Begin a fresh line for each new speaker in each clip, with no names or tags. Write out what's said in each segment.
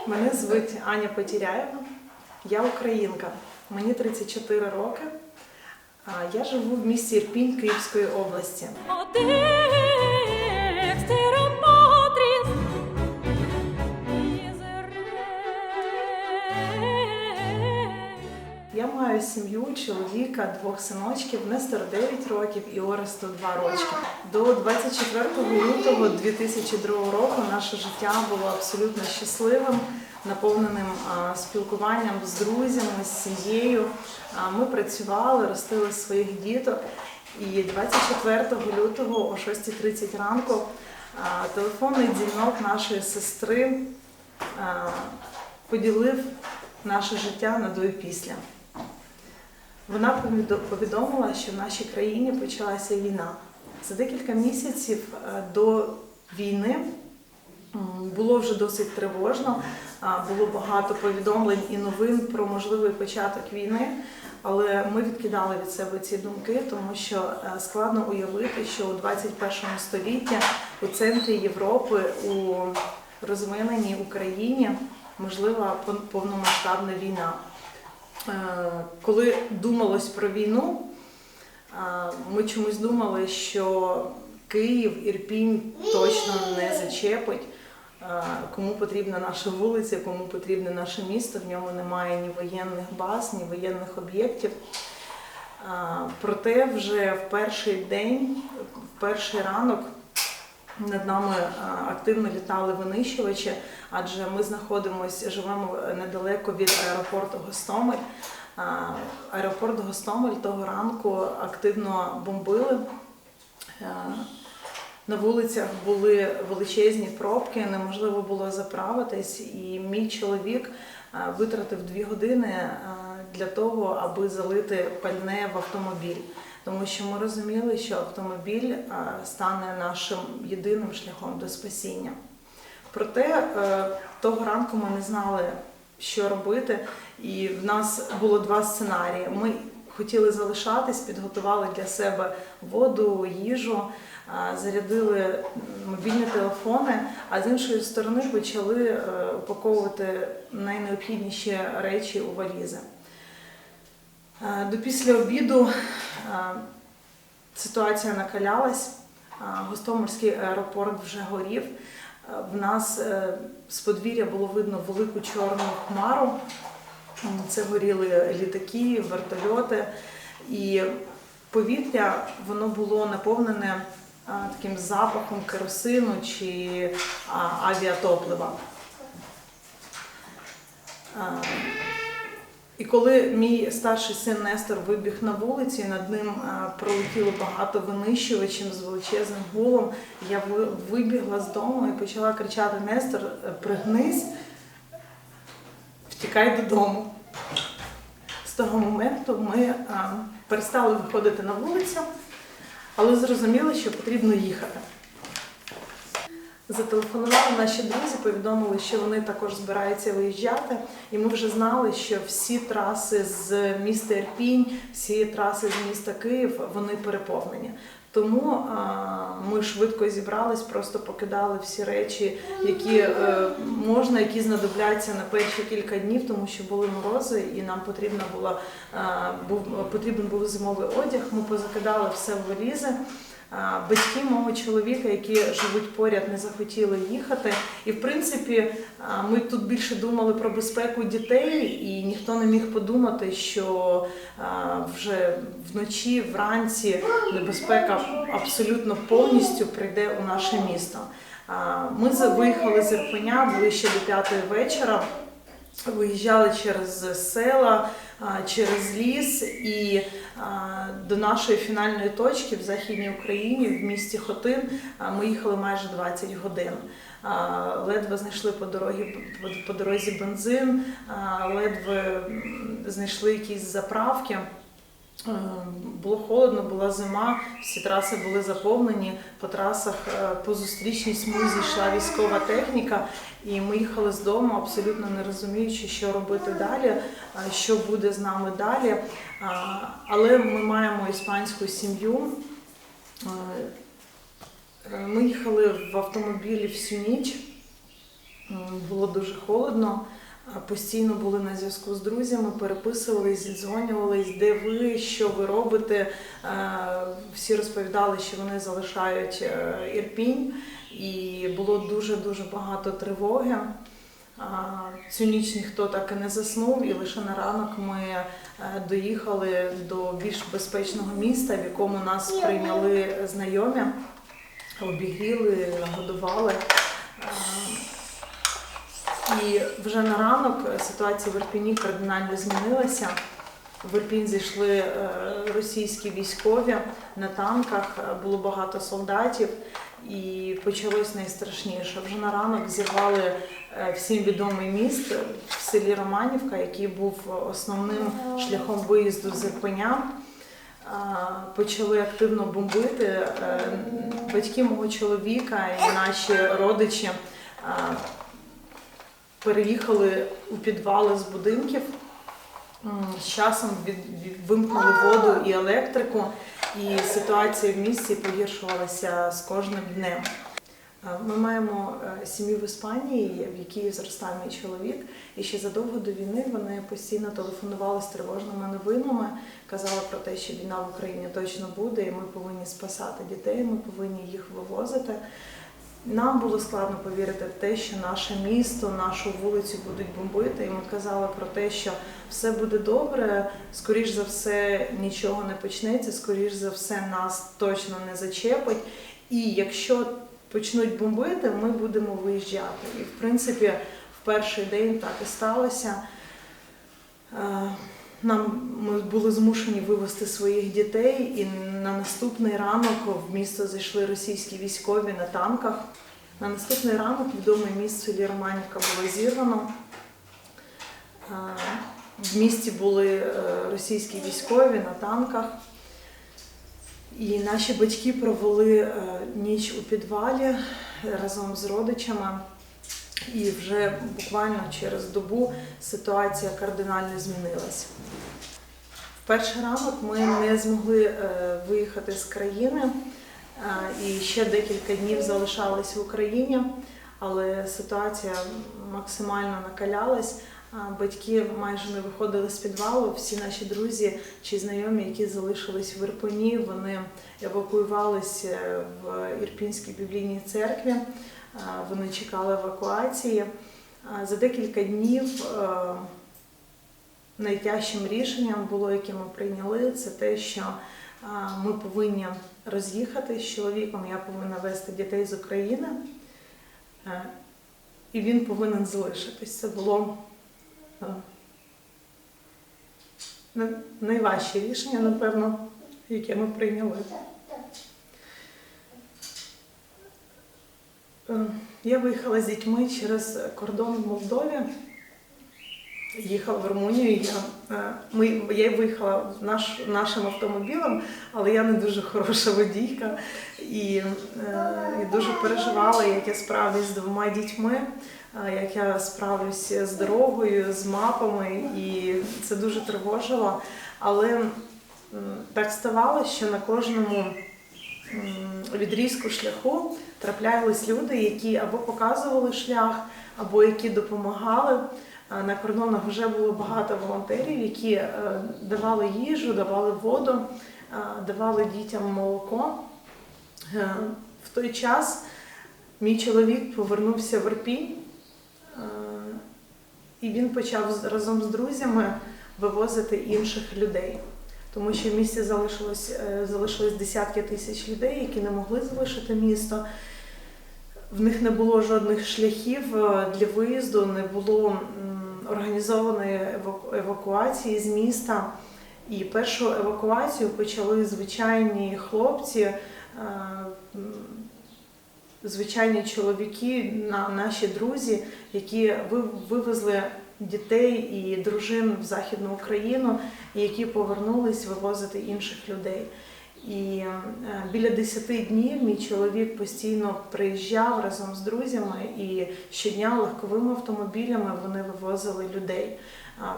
Мене звуть Аня Потіряєва, я українка, мені 34 роки, я живу в місті Ірпінь Київської області. Я маю сім'ю, чоловіка, 2 синочків, Нестору 9 років і Оресту 2 роки. До 24 лютого 2002 року наше життя було абсолютно щасливим, наповненим спілкуванням з друзями, з сім'єю. Ми працювали, ростили своїх діток. І 24 лютого о 6:30 ранку телефонний дзвінок нашої сестри поділив наше життя на до і після. Вона повідомила, що в нашій країні почалася війна. За декілька місяців до війни було вже досить тривожно, було багато повідомлень і новин про можливий початок війни, але ми відкидали від себе ці думки, тому що складно уявити, що у 21 столітті у центрі Європи, у розвиненій Україні можлива повномасштабна війна. Коли думалось про війну, ми чомусь думали, що Київ, Ірпінь точно не зачепить, кому потрібна наша вулиця, кому потрібне наше місто, в ньому немає ні воєнних баз, ні воєнних об'єктів. Проте вже в перший день, в перший ранок над нами активно літали винищувачі, адже ми живемо недалеко від аеропорту Гостомель. Аеропорт Гостомель того ранку активно бомбили. На вулицях були величезні пробки, неможливо було заправитись, і мій чоловік витратив 2 години для того, аби залити пальне в автомобіль. Тому що ми розуміли, що автомобіль стане нашим єдиним шляхом до спасіння. Проте того ранку ми не знали, що робити, і в нас було 2 сценарії. Ми хотіли залишатись, підготували для себе воду, їжу, зарядили мобільні телефони, а з іншої сторони почали упаковувати найнеобхідніші речі у валізи. До після обіду ситуація накалялась, Гостомельський аеропорт вже горів. В нас з подвір'я було видно велику чорну хмару. Це горіли літаки, вертольоти. І повітря, воно було наповнене таким запахом керосину чи авіатоплива. І коли мій старший син Нестор вибіг на вулиці, над ним пролетіло багато винищувачів з величезним гулом, я вибігла з дому і почала кричати: «Нестор, пригнись, втікай додому». З того моменту ми перестали виходити на вулицю, але зрозуміли, що потрібно їхати. Зателефонували наші друзі, повідомили, що вони також збираються виїжджати. І ми вже знали, що всі траси з міста Ірпінь, всі траси з міста Київ, вони переповнені. Тому ми швидко зібрались, просто покидали всі речі, які можна, які знадобляться на перші кілька днів, тому що були морози і нам потрібен був зимовий одяг. Ми позакидали все в валізи. Батьки мого чоловіка, які живуть поряд, не захотіли їхати. І, в принципі, ми тут більше думали про безпеку дітей, і ніхто не міг подумати, що вже вночі, вранці небезпека абсолютно повністю прийде у наше місто. Ми виїхали з Ірпеня ближче до 5-ї вечора, виїжджали через села, через ліс і до нашої фінальної точки в Західній Україні, в місті Хотин, ми їхали майже 20 годин. Ледве знайшли по дорозі бензин, ледве знайшли якісь заправки. Було холодно, була зима, всі траси були заповнені, по трасах по зустрічній смузі йшла військова техніка, і ми їхали з дому, абсолютно не розуміючи, що робити далі, що буде з нами далі. Але ми маємо іспанську сім'ю. Ми їхали в автомобілі всю ніч. Було дуже холодно. Постійно були на зв'язку з друзями, переписувались, дзвонювались, де ви, що ви робите. Всі розповідали, що вони залишають Ірпінь, і було дуже-дуже багато тривоги. Цю ніч ніхто так і не заснув, і лише на ранок ми доїхали до більш безпечного міста, в якому нас прийняли знайомі, обігріли, нагодували. І вже на ранок ситуація в Ірпіні кардинально змінилася. В Ірпінь зайшли російські військові на танках, було багато солдатів і почалось найстрашніше. Вже на ранок зірвали всім відомий міст в селі Романівка, який був основним шляхом виїзду з Ірпеня. Почали активно бомбити. Батьки мого чоловіка і наші родичі переїхали у підвали з будинків, з часом вимкнули воду і електрику, і ситуація в місті погіршувалася з кожним днем. Ми маємо сім'ю в Іспанії, в якій зростає мій чоловік, і ще задовго до війни вони постійно телефонували з тривожними новинами, казали про те, що війна в Україні точно буде, і ми повинні спасати дітей, ми повинні їх вивозити. Нам було складно повірити в те, що наше місто, нашу вулицю будуть бомбити, і ми казали про те, що все буде добре, скоріш за все нічого не почнеться, скоріш за все нас точно не зачепить, і якщо почнуть бомбити, ми будемо виїжджати. І, в принципі, в перший день так і сталося. Ми були змушені вивезти своїх дітей, і на наступний ранок в місто зайшли російські військові на танках. На наступний ранок відоме місто в селі Романівка було зірвано. В місті були російські військові на танках. І наші батьки провели ніч у підвалі разом з родичами. І вже буквально через добу ситуація кардинально змінилась. В перший ранок ми не змогли виїхати з країни і ще декілька днів залишались в Україні, але ситуація максимально накалялась. Батьки майже не виходили з підвалу, всі наші друзі чи знайомі, які залишились в Ірпені, вони евакуювалися в Ірпінській біблійній церкві, вони чекали евакуації. За декілька днів найтяжчим рішенням було, яке ми прийняли, це те, що ми повинні роз'їхатися з чоловіком, я повинна вести дітей з України, і він повинен залишитись. Це було найважче рішення, напевно, яке ми прийняли. Я виїхала з дітьми через кордон в Молдові, їхала в Румунію. Я виїхала нашим автомобілем, але я не дуже хороша водійка і дуже переживала, як я справлюсь з двома дітьми, як я справлюся з дорогою, з мапами, і це дуже тривожило. Але так ставалося, що на кожному відрізку шляху траплялись люди, які або показували шлях, або які допомагали. На кордонах вже було багато волонтерів, які давали їжу, давали воду, давали дітям молоко. В той час мій чоловік повернувся в Ірпінь, і він почав разом з друзями вивозити інших людей. Тому що в місті залишилось десятки тисяч людей, які не могли залишити місто. В них не було жодних шляхів для виїзду, не було організованої евакуації з міста. І першу евакуацію почали звичайні хлопці, звичайні чоловіки, наші друзі, які вивезли дітей і дружин в Західну Україну, і які повернулись вивозити інших людей. І біля 10 днів мій чоловік постійно приїжджав разом з друзями, і щодня легковими автомобілями вони вивозили людей.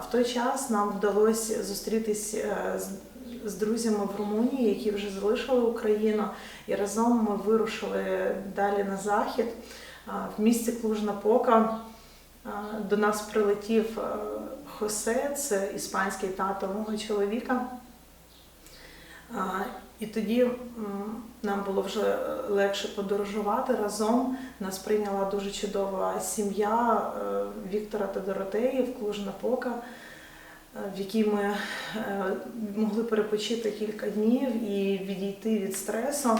В той час нам вдалося зустрітись з друзями в Румунії, які вже залишили Україну, і разом ми вирушили далі на захід. В місті Клуж-Напока до нас прилетів Хосе, це іспанський тато мого чоловіка. І тоді нам було вже легше подорожувати разом. Нас прийняла дуже чудова сім'я Віктора та Доротеї в Клуж-Напока, в якій ми могли перепочити кілька днів і відійти від стресу.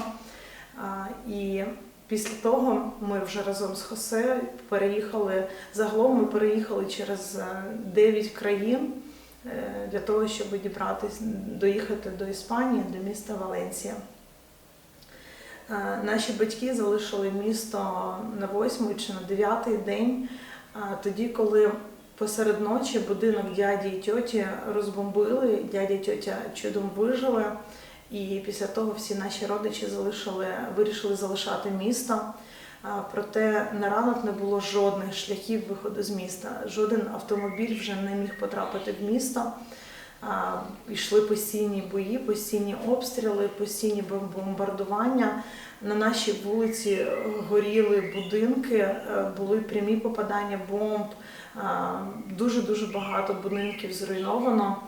І після того ми вже разом з Хосе переїхали, загалом ми переїхали через 9 країн для того, щоб доїхати до Іспанії, до міста Валенсія. Наші батьки залишили місто на 8-й чи на 9-й день, тоді, коли посеред ночі будинок дяді і тьоті розбомбили, дядя і тьотя чудом вижили, і після того всі наші родичі вирішили залишати місто. Проте на ранок не було жодних шляхів виходу з міста. Жоден автомобіль вже не міг потрапити в місто. Йшли постійні бої, постійні обстріли, постійні бомбардування. На нашій вулиці горіли будинки, були прямі попадання бомб. Дуже-дуже багато будинків зруйновано.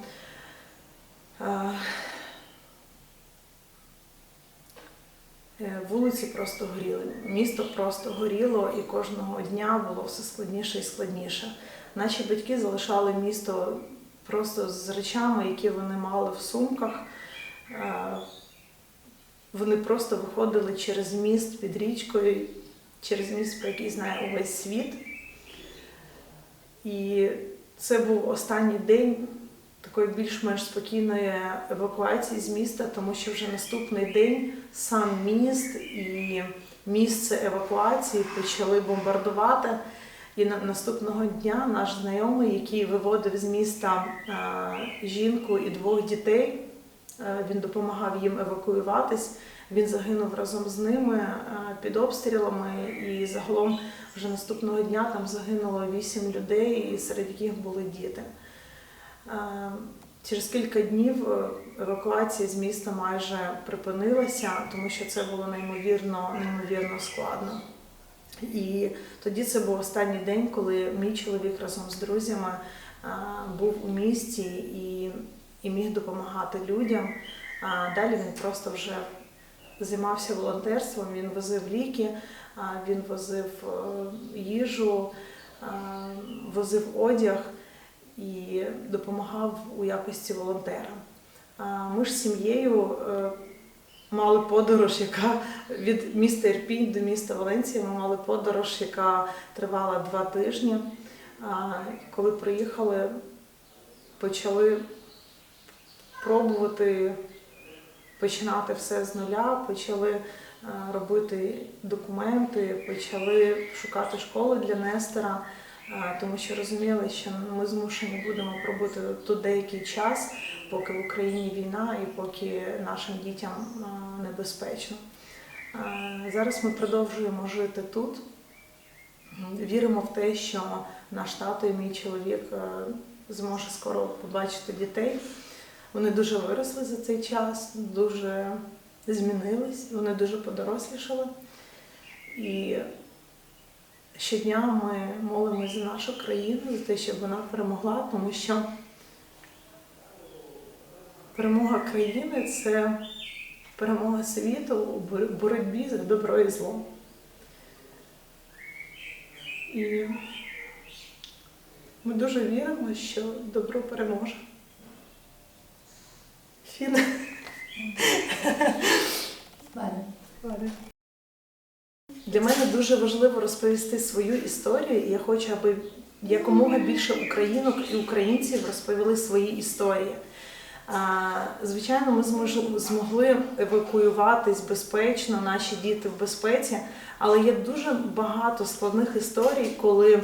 Вулиці просто горіли, місто просто горіло, і кожного дня було все складніше і складніше. Наші батьки залишали місто просто з речами, які вони мали в сумках. Вони просто виходили через міст під річкою, через міст, про який знає увесь світ. І це був останній день такої більш-менш спокійної евакуації з міста, тому що вже наступний день сам міст і місце евакуації почали бомбардувати. І наступного дня наш знайомий, який виводив з міста жінку і 2 дітей, він допомагав їм евакуюватись, він загинув разом з ними під обстрілами, і загалом вже наступного дня там загинуло 8 людей, і серед яких були діти. Через кілька днів евакуація з міста майже припинилася, тому що це було неймовірно складно. І тоді це був останній день, коли мій чоловік разом з друзями був у місті і міг допомагати людям. Далі він просто вже займався волонтерством, він возив ліки, він возив їжу, возив одяг і допомагав у якості волонтера. Ми ж з сім'єю мали подорож, яка від міста Ірпінь до міста Валенсія, ми мали подорож, яка тривала 2 тижні. Коли приїхали, почали пробувати починати все з нуля, почали робити документи, почали шукати школу для Нестора, тому що розуміли, що ми змушені будемо пробути тут деякий час, поки в Україні війна і поки нашим дітям небезпечно. Зараз ми продовжуємо жити тут. Віримо в те, що наш тато і мій чоловік зможе скоро побачити дітей. Вони дуже виросли за цей час, дуже змінились, вони дуже подорослішали. І щодня ми молимося за нашу країну, за те, щоб вона перемогла, тому що перемога країни – це перемога світу у боротьбі за добро і зло. І ми дуже віримо, що добро переможе. Фіна. Для мене дуже важливо розповісти свою історію, і я хочу, аби якомога більше українок і українців розповіли свої історії. Звичайно, ми змогли евакуюватись безпечно, наші діти в безпеці, але є дуже багато складних історій, коли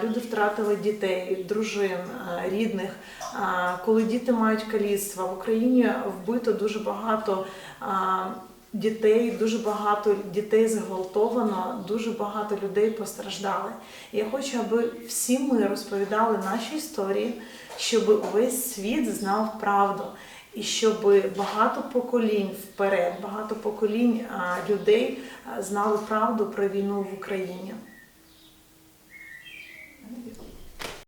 люди втратили дітей, дружин, рідних, коли діти мають каліцтва. В Україні вбито дуже багато дітей, дуже багато дітей зґвалтовано, дуже багато людей постраждали. І я хочу, аби всі ми розповідали наші історії, щоб увесь світ знав правду. і щоб багато поколінь вперед, багато поколінь людей знали правду про війну в Україні.